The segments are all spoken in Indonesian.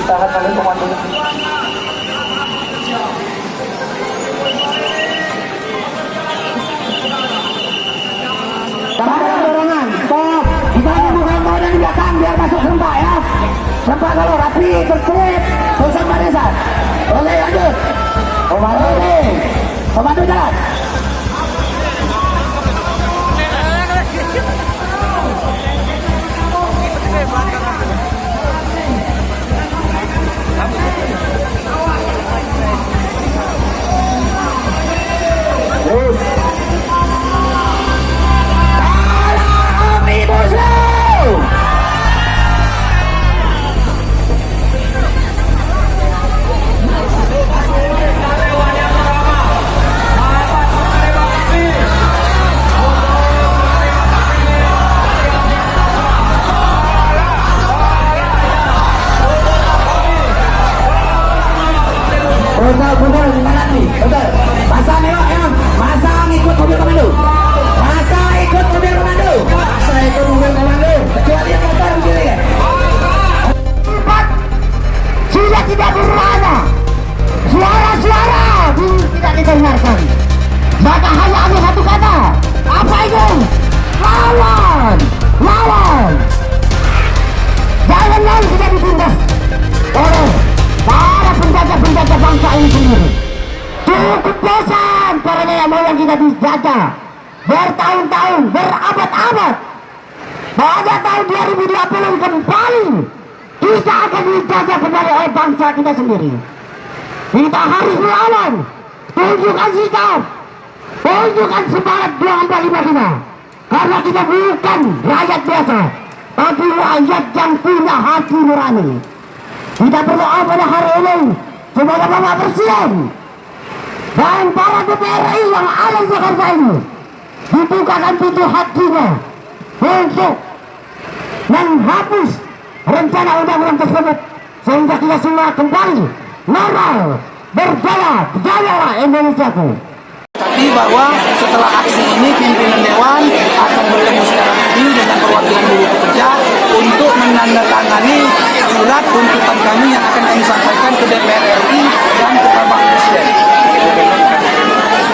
ditahan oleh komando. Jangan dorongan, stop. Kita bukan mau dari belakang biar masuk serempak ya. Serempak kalau rapi, tertib, pusat barisan. Oke, lanjut. Komando nih, komando jalan. Terus. Betul, gimana nih? Betul. Masa nengok ya, masa ngikut mobil komando. Masa ikut mobil komando. Masa ikut mobil komando. Kecuali yang motor begini ya. Sudah tidak berwarna. Suara-suara tidak didengarkan. Maka hanya ada satu kata. Apa itu? Lawan. Lawan. Jangan tidak ditindas oleh para penjajah-penjajah bangsa ini sendiri. Cukup bosan para nenek moyang kita dijajah bertahun-tahun, berabad-abad. Pada tahun 2020 kembali kita akan dijajah kembali oleh bangsa kita sendiri. Kita harus melawan. Tunjukkan sikap, tunjukkan semangat 2455. Karena kita bukan rakyat biasa, tapi rakyat yang punya hati nurani. Kita berdoa pada hari ini semoga Bapak Presiden dan para DPR RI yang ada di Jakarta ini dibukakan pintu hatinya untuk menghapus rencana undang-undang tersebut sehingga kita semua kembali normal, berjaya Indonesiaku. Tapi bahwa setelah aksi ini pimpinan Dewan akan bertemu secara resmi dengan perwakilan buruh pekerja untuk menandatangani surat tuntutan kami yang akan kami sampaikan ke DPR RI dan ke Bapak Presiden.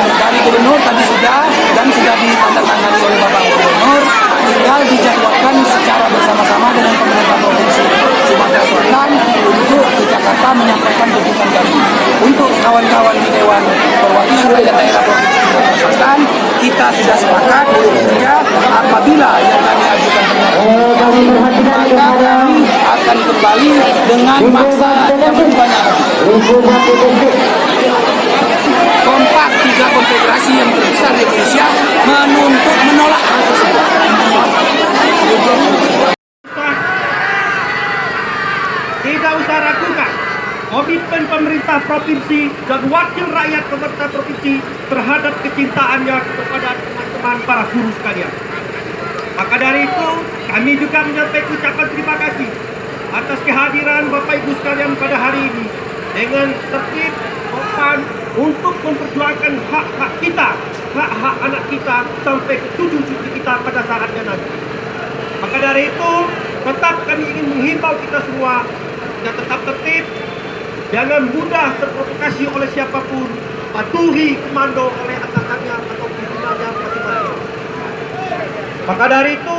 Dari Gubernur tadi sudah dan sudah ditandatangani oleh Bapak Gubernur, tinggal dijadwalkan secara bersama-sama dengan pemerintah Provinsi Sumatera Selatan untuk ke Jakarta menyampaikan tuntutan kami. Untuk kawan-kawan di Dewan Perwakilan Rakyat Daerah Provinsi Sumatera Selatan, kita sudah sepakat buruh pekerja apabila yang kami ajukan maka kami akan kembali dengan maksa yang lebih banyak. Kompak tiga konfederasi yang terbesar di Indonesia menuntut menolak hal tersebut. Tidak usah ragukan komitmen pemerintah provinsi dan wakil rakyat pemerintah provinsi terhadap kecintaannya kepada teman-teman para buruh sekalian. Maka dari itu, kami juga menyampaikan ucapan terima kasih atas kehadiran Bapak Ibu sekalian pada hari ini dengan tertib, sopan untuk memperjuangkan hak-hak kita, hak-hak anak kita sampai ke cucu-cucu kita pada saatnya nanti. Maka dari itu, tetap kami ingin menghimbau kita semua dan tetap tertib, jangan mudah terprovokasi oleh siapapun, patuhi komando oleh atasannya atau pimpinannya masing-masing. Maka dari itu,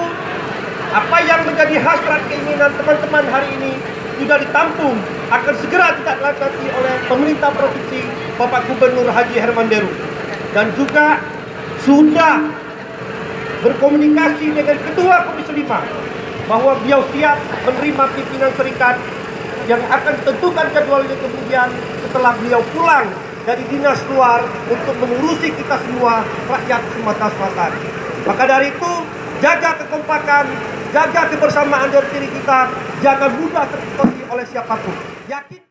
apa yang menjadi hasrat keinginan teman-teman hari ini sudah ditampung, akan segera ditindaklanjuti oleh pemerintah provinsi Bapak Gubernur Haji Herman Deru, dan juga sudah berkomunikasi dengan Ketua Komisi 5 bahwa beliau siap menerima pimpinan serikat yang akan ditentukan jadwalnya kemudian setelah beliau pulang dari dinas luar untuk mengurusi kita semua rakyat Sumatera Selatan. Maka dari itu, jaga kekompakan, jaga kebersamaan dari diri kita, jangan mudah terprovokasi oleh siapapun. Yakin